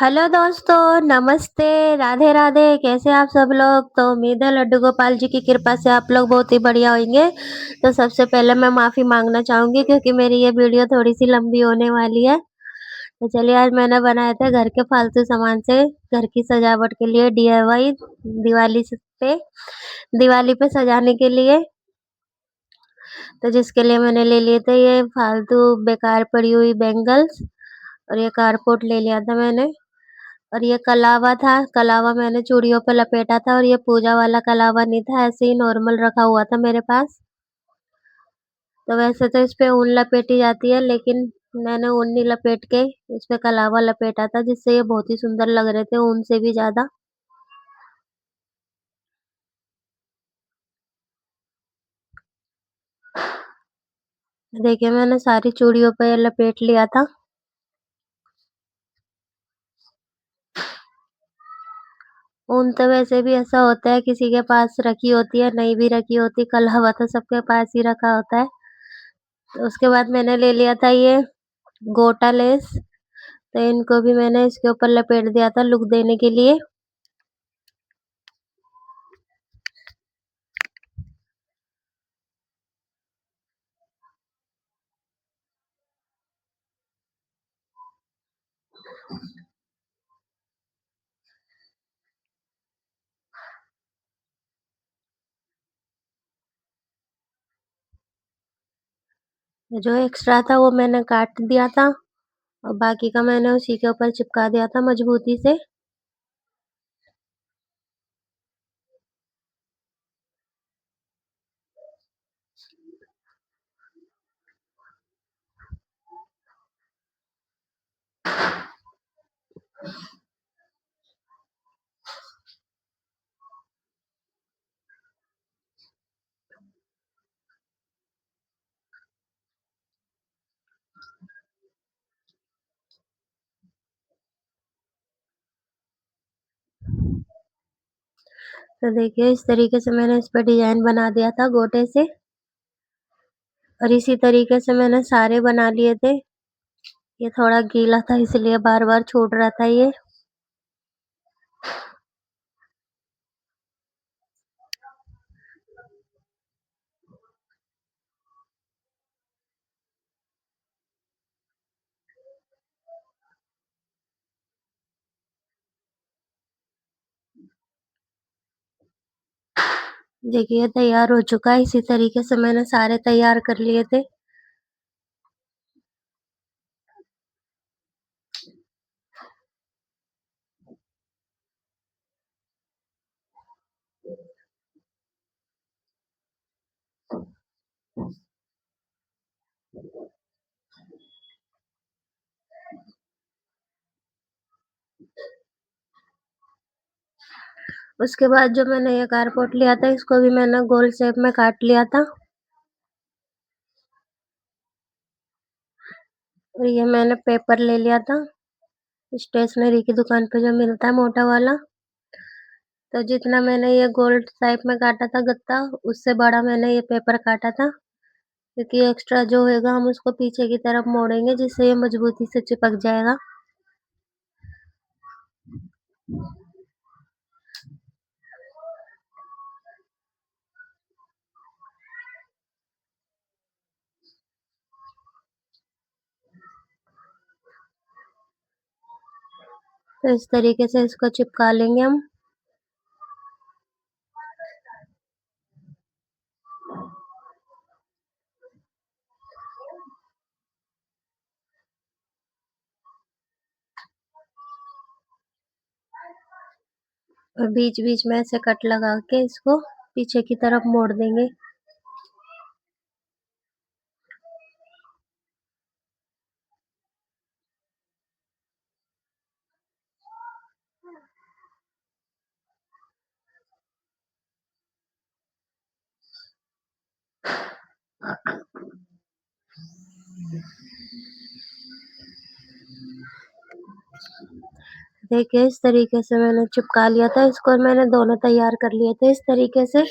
Hello दोस्तों, नमस्ते, राधे-राधे, कैसे आप सब लोग? तो उम्मीद है लड्डू गोपाल जी की कृपा से आप लोग बहुत ही बढ़िया होंगे। तो सबसे पहले मैं माफ़ी माँगना चाहूँगी क्योंकि मेरी ये वीडियो थोड़ी-सी लंबी होने वाली है। तो चलिए आज मैंने बनाए थे घर के फालतू सामान से घर की सजावट के लिए डीआईवाई दिवाली पे सजाने के लिए। तो जिसके लिए मैंने ले लिए थे ये फालतू बेकार पड़ी हुई बैंगल्स और ये कारपोट ले लिया था मैंने। और ये कलावा था, कलावा मैंने चूड़ियों पे लपेटा था और ये पूजा वाला कलावा नहीं था, ऐसे ही नॉर्मल रखा हुआ था मेरे पास। तो वैसे तो इस पे ऊन लपेटी जाती है, लेकिन मैंने ऊन नहीं लपेट के इस पे कलावा लपेटा था, जिससे ये बहुत ही सुंदर लग रहे थे ऊन से भी ज़्यादा। देखिए मैंने सारी चूड़ियों पे लपेट लिया था। ऊन तो वैसे भी ऐसा होता है किसी के पास रखी होती है, नहीं भी रखी होती, कलावा तो सबके पास ही रखा होता है। तो उसके बाद मैंने ले लिया था ये गोटा लेस। तो इनको भी मैंने इसके ऊपर लपेट दिया था लुक देने के लिए। जो एक्स्ट्रा था वो मैंने काट दिया था और बाकी का मैंने उसी के ऊपर चिपका दिया था मजबूती से। तो देखिए इस तरीके से मैंने इस पे डिजाइन बना दिया था गोटे से और इसी तरीके से मैंने सारे बना लिए थे। ये थोड़ा गीला था इसलिए बार-बार छूट रहा था ये। देखिए ये तैयार हो चुका है, इसी तरीके से मैंने सारे तैयार कर लिए थे। उसके बाद जो मैंने ये कारपोट लिया था इसको भी मैंने गोल शेप में काट लिया था और ये मैंने पेपर ले लिया था स्टेशनरी की दुकान पे जो मिलता है मोटा वाला। तो जितना मैंने ये गोल टाइप में काटा था गत्ता, उससे बड़ा मैंने ये पेपर काटा था, क्योंकि एक्स्ट्रा जो होएगा हम उसको पीछे की तरफ मोड़ेंगे जिससे ये मजबूती से चिपक जाएगा। तो इस तरीके से इसको चिपका लेंगे हम। और बीच-बीच में ऐसे कट लगा के इसको पीछे की तरफ मोड़ देंगे। देखिए इस तरीके से मैंने चिपका लिया था इसको और मैंने दोनों तैयार कर लिए थे इस तरीके से।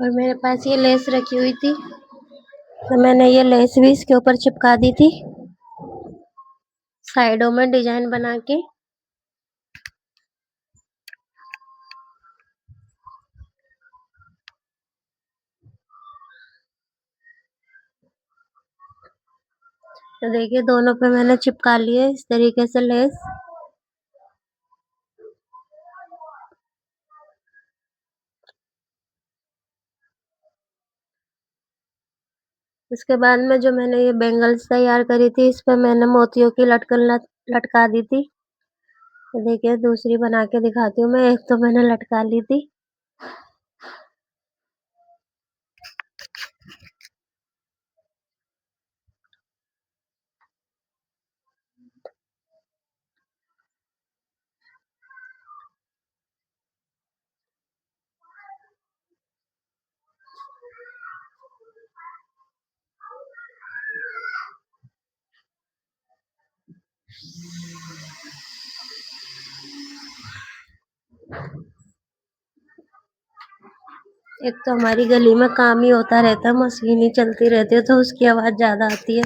और मेरे पास ये लेस रखी हुई थी, तो मैंने ये लेस भी इसके ऊपर चिपका दी थी साइडों में डिजाइन बना के। तो देखिए दोनों पे मैंने चिपका लिए इस तरीके से लेस। इसके बाद में जो मैंने ये बैंगल्स तैयार करी थी इस पे मैंने मोतियों की लटकन लटका दी थी। तो देखिए दूसरी बना के दिखाती हूँ मैं। एक तो मैंने लटका ली थी। एक तो हमारी गली में काम ही होता रहता है, मशीन ही चलती रहती है तो उसकी आवाज ज्यादा आती है।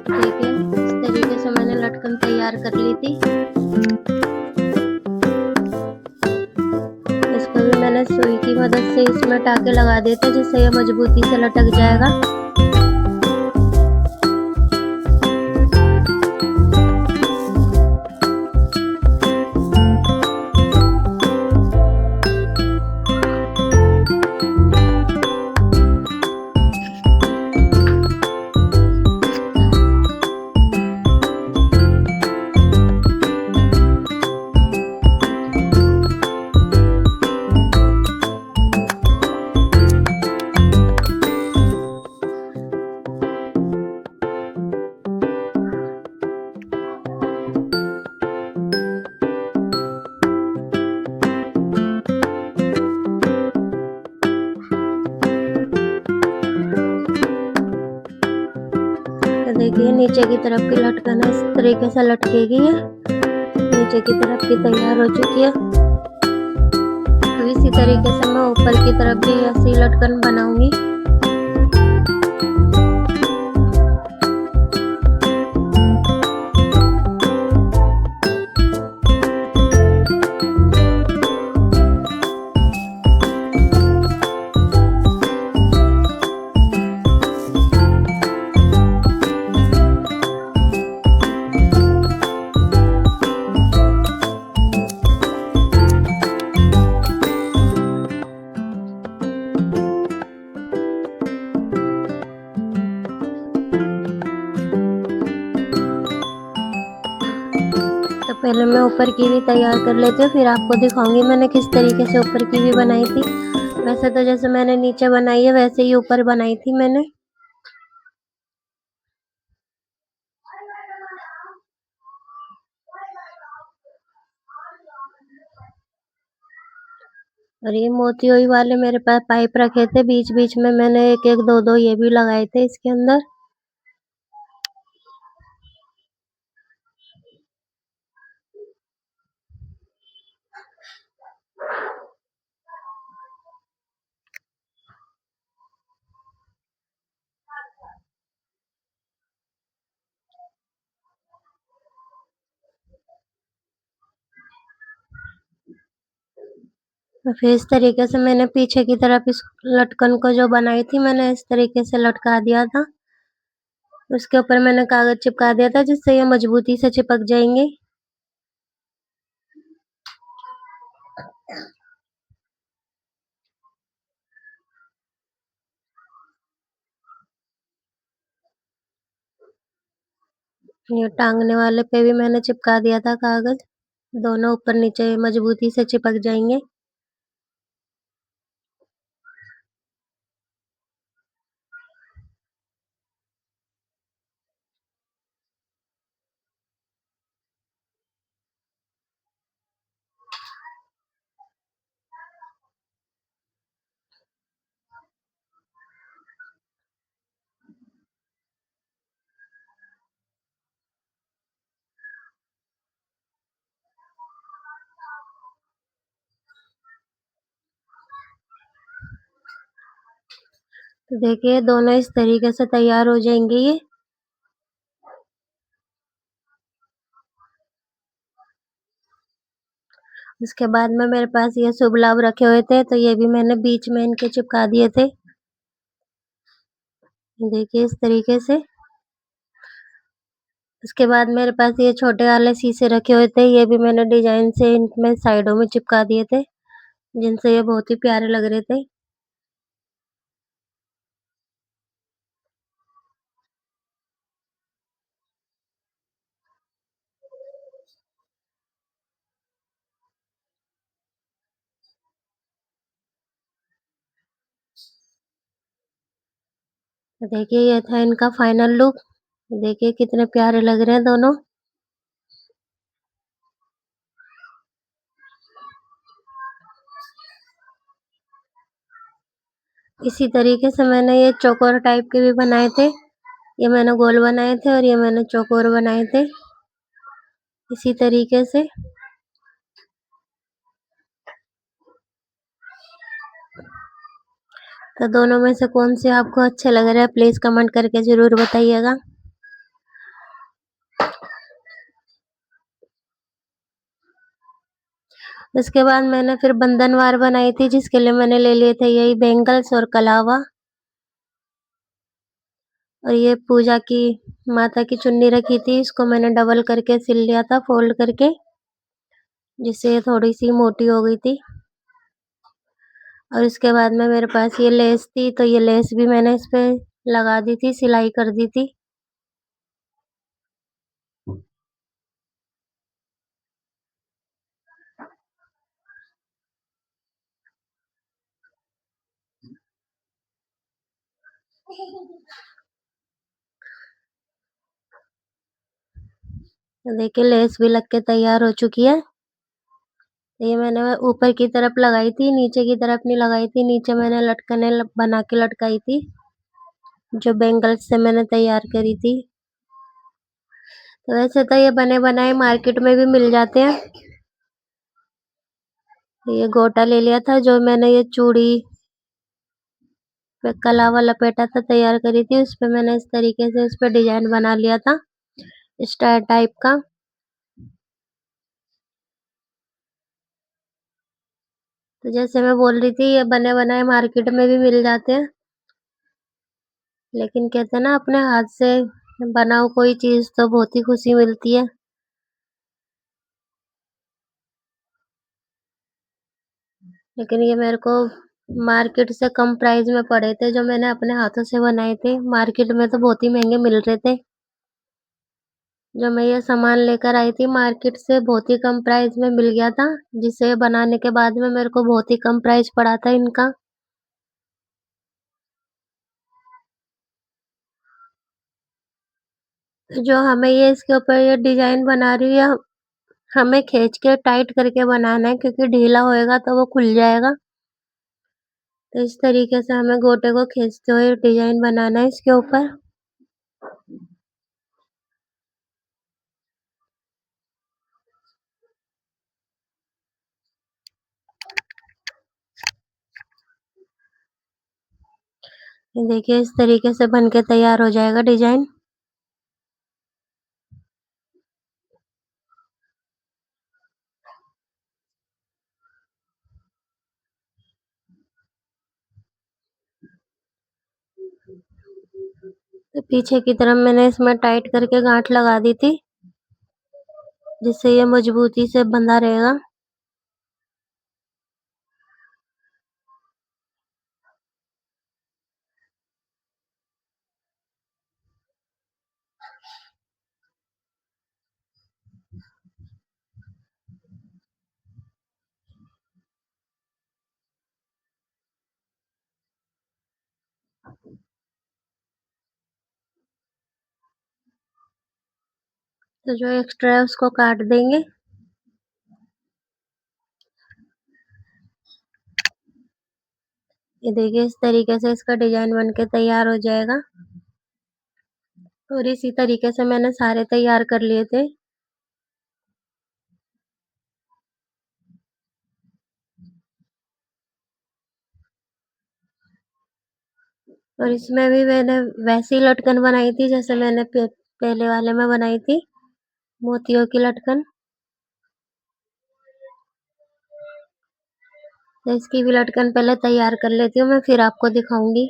देखिए इस तरीके से मैंने लटकन तैयार कर ली थी। इसको भी मैंने सुई की मदद से इसमें टाके लगा दिए थे जिससे ये मजबूती से लटक जाएगा। तो देखिए नीचे की तरफ की लटकन इस तरीके से लटकेगी। ये नीचे की तरफ की तैयार हो चुकी है। तो इसी तरीके से मैं ऊपर की तरफ भी ऐसी लटकन बनाऊंगी। तो पहले मैं ऊपर की भी तैयार कर लेती हूँ, फिर आपको दिखाऊंगी मैंने किस तरीके से ऊपर की भी बनाई थी। वैसे तो जैसे मैंने नीचे बनाई है वैसे ही ऊपर बनाई थी मैंने। और ये मोती वाले मेरे पास पाइप रखे थे, बीच बीच में मैंने एक एक दो दो ये भी लगाए थे इसके अंदर। और फिर इस तरीके से मैंने पीछे की तरफ इस लटकन को जो बनाई थी मैंने इस तरीके से लटका दिया था। उसके ऊपर मैंने कागज चिपका दिया था जिससे ये मजबूती से चिपक जाएंगे। ये टाँगने वाले पे भी मैंने चिपका दिया था कागज़, दोनों ऊपर-नीचे मज़बूती से चिपक जाएँगे। तो देखिए दोनों इस तरीके से तैयार हो जाएँगे ये। उसके बाद में मेरे पास ये शुभ लाभ रखे हुए थे, तो ये भी मैंने बीच में इनके चिपका दिए थे। देखिए इस तरीके से। उसके बाद मेरे पास ये छोटे वाले शीशे रखे हुए थे, ये भी मैंने डिज़ाइन से इनमें साइडों में चिपका दिए थे, जिनसे ये बहुत ही प्यारे लग रहे थे। तो देखिए ये था इनका फाइनल लुक। देखिए कितने प्यारे लग रहे हैं दोनों। इसी तरीके से मैंने ये चौकोर टाइप के भी बनाए थे। ये मैंने गोल बनाए थे और ये मैंने चौकोर बनाए थे, इसी तरीके से। तो दोनों में से कौन से आपको अच्छे लग रहे हैं प्लीज़ कमेंट करके ज़रूर बताइएगा। उसके बाद मैंने फिर बंधनवार बनाई थी, जिसके लिए मैंने ले लिए थे यही बैंगल्स और कलावा। और ये पूजा की माता की चुन्नी रखी थी, इसको मैंने डबल करके सिल लिया था फ़ोल्ड करके, जिससे ये थोड़ी-सी मोटी हो गई थी। और इसके बाद में मेरे पास ये लेस थी, तो ये लेस भी मैंने इस पे लगा दी थी, सिलाई कर दी थी। तो देखिए लेस भी लग के तैयार हो चुकी है। ये मैंने ऊपर की तरफ लगाई थी, नीचे की तरफ नहीं लगाई थी, नीचे मैंने लटकने बना के लटकाई थी, जो बैंगल्स से मैंने तैयार करी थी। तो वैसे तो ये बने बनाए मार्केट में भी मिल जाते हैं। ये गोटा ले लिया था, जो मैंने ये चूड़ी पे कलावा लपेटा था, तैयार करी थी, उसपे मैंने इस तरीके से इस पे डिज़ाइन बना लिया था, स्टार टाइप का। तो जैसे मैं बोल रही थी, ये बने बनाए मार्केट में भी मिल जाते हैं, लेकिन कहते हैं ना अपने हाथ से बनाओ कोई चीज़ तो बहुत ही खुशी मिलती है। लेकिन ये मेरे को मार्केट से कम प्राइस में पड़े थे, जो मैंने अपने हाथों से बनाए थे। मार्केट में तो बहुत ही महँगे मिल रहे थे। जो मैं ये सामान लेकर आई थी मार्केट से बहुत ही कम प्राइस में मिल गया था, जिसे बनाने के बाद में मेरे को बहुत ही कम प्राइस पड़ा था इनका। जो हमें ये इसके ऊपर ये डिज़ाइन बना रही है, हमें खींच के टाइट करके बनाना है, क्योंकि ढीला होएगा तो वो खुल जाएगा। तो इस तरीके से हमें गोटे को खींचते हुए डिज़ाइन बनाना है इसके ऊपर। ये देखिए इस तरीके से बन के तैयार हो जाएगा डिज़ाइन। तो पीछे की तरफ मैंने इसमें टाइट करके गाँठ लगा दी थी, जिससे ये मजबूती से बंधा रहेगा। तो जो एक्स्ट्रा है उसको काट देंगे। ये देखिए इस तरीके से इसका डिजाइन बन के तैयार हो जाएगा। और इसी तरीके से मैंने सारे तैयार कर लिए थे। और इसमें भी मैंने वैसी लटकन बनाई थी जैसे मैंने पहले वाले में बनाई थी, मोतियों की लटकन। तो इसकी भी लटकन पहले तैयार कर लेती हूँ मैं, फिर आपको दिखाऊंगी।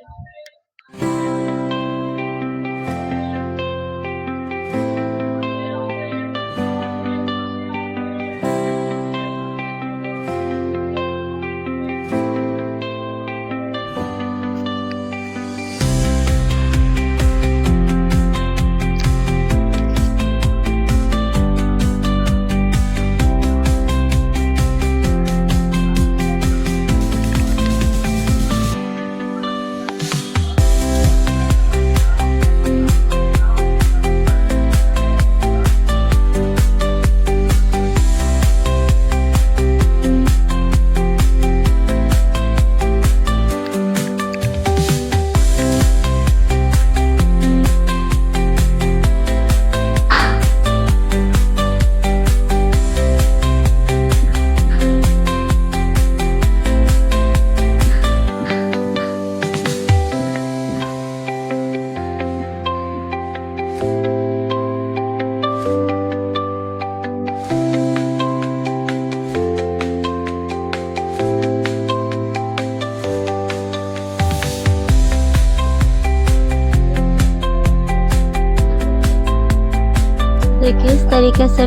देखिए इस तरीके से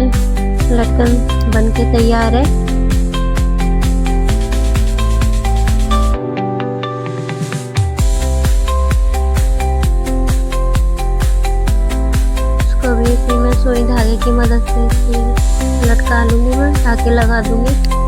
लटकन बन के तैयार है। इसको भी इसी में सुई धागे की मदद से इसी लटका लूंगी मैं, टाके लगा दूंगी।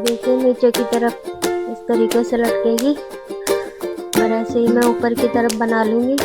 देखिए नीचे की तरफ इस तरीके से लटकेगी और ऐसे ही मैं ऊपर की तरफ बना लूंगी।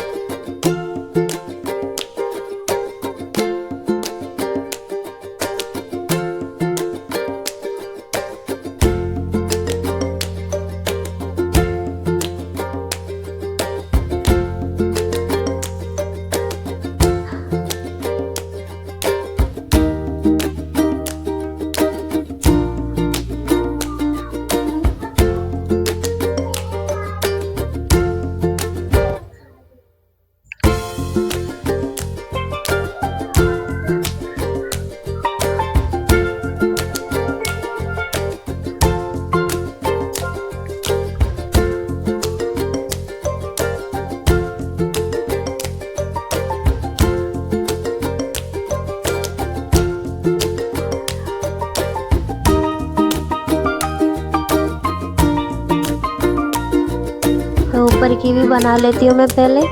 तो ऊपर की भी बना लेती हूँ मैं पहले।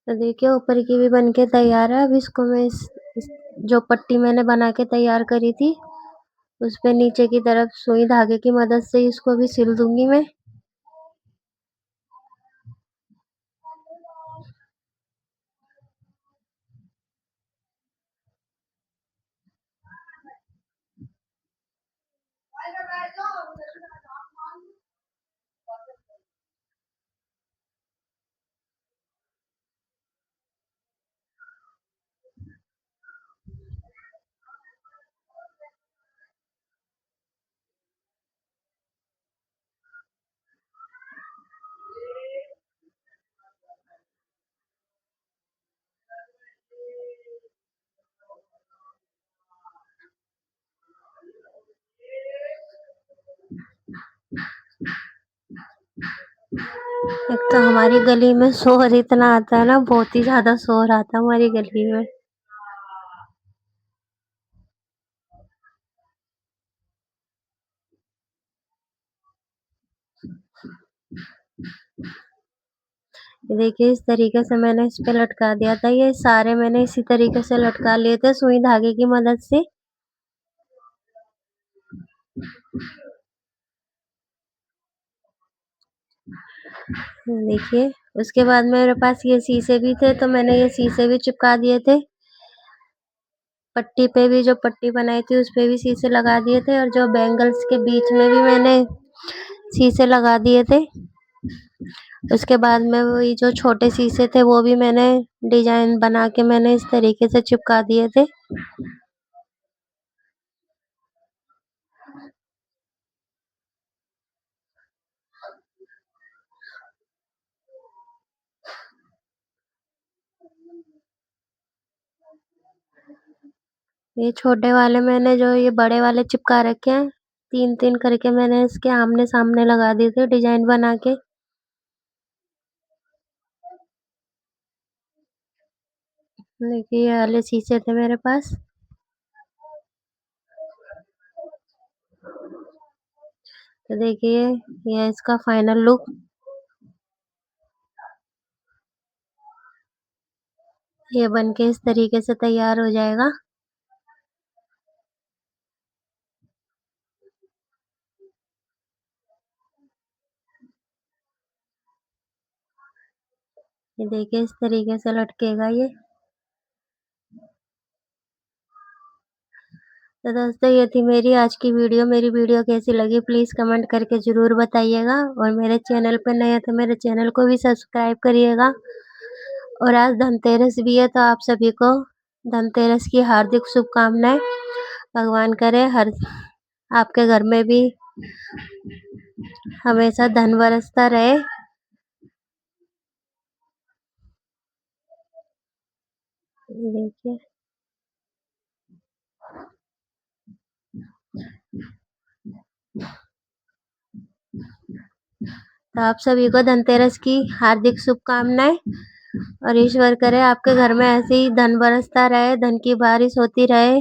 तो देखिए ऊपर की भी बनके तैयार है। अब इसको मैं इस जो पट्टी मैंने बना के तैयार करी थी उस पे नीचे की तरफ सुई धागे की मदद से इसको भी सिल दूंगी मैं। एक तो हमारी गली में शोर इतना आता है ना, बहुत ही ज़्यादा शोर आता है हमारी गली में। ये देखिए इस तरीके से मैंने इस पे लटका दिया था, ये सारे मैंने इसी तरीके से लटका लिए थे सुई धागे की मदद से। देखिए उसके बाद मेरे पास ये शीशे भी थे, तो मैंने ये शीशे भी चिपका दिए थे। पट्टी पे भी जो पट्टी बनाई थी उस पे भी शीशे लगा दिए थे, और जो बैंगल्स के बीच में भी मैंने शीशे लगा दिए थे। उसके बाद में वही जो छोटे शीशे थे वो भी मैंने डिजाइन बना के मैंने इस तरीके से चिपका दिए थे। ये छोटे वाले मैंने जो ये बड़े वाले चिपका रखे हैं, 3-3 करके मैंने इसके आमने-सामने लगा दिए थे डिजाइन बना के। देखिए ये वाले शीशे थे मेरे पास। तो देखिए ये है इसका फाइनल लुक। ये बन के इस तरीके से तैयार हो जाएगा। ये देखिए इस तरीके से लटकेगा ये। तो दोस्तों ये थी मेरी आज की वीडियो। मेरी वीडियो कैसी लगी प्लीज़ कमेंट करके ज़रूर बताइएगा, और मेरे चैनल पे नए हैं तो मेरे चैनल को भी सब्सक्राइब करिएगा। और आज धनतेरस भी है, तो आप सभी को धनतेरस की हार्दिक शुभकामनाएँ। भगवान करे हर आपके घर में भी हमेशा धन बरसता रहे। देखिए तो आप सभी को धनतेरस की हार्दिक शुभकामनाएँ, और ईश्वर करे आपके घर में ऐसे ही धन बरसता रहे, धन की बारिश होती रहे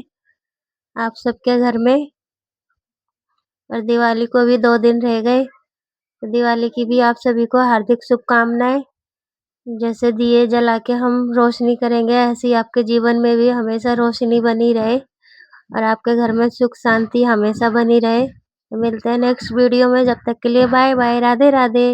आप सबके घर में। और दिवाली को भी 2 दिन रह गए, तो दिवाली की भी आप सभी को हार्दिक शुभकामनाएँ। जैसे दिए जला के हम रोशनी करेंगे, ऐसे ही आपके जीवन में भी हमेशा रोशनी बनी रहे, और आपके घर में सुख शांति हमेशा बनी रहे। तो मिलते हैं नेक्स्ट वीडियो में, जब तक के लिए बाय बाय, राधे राधे।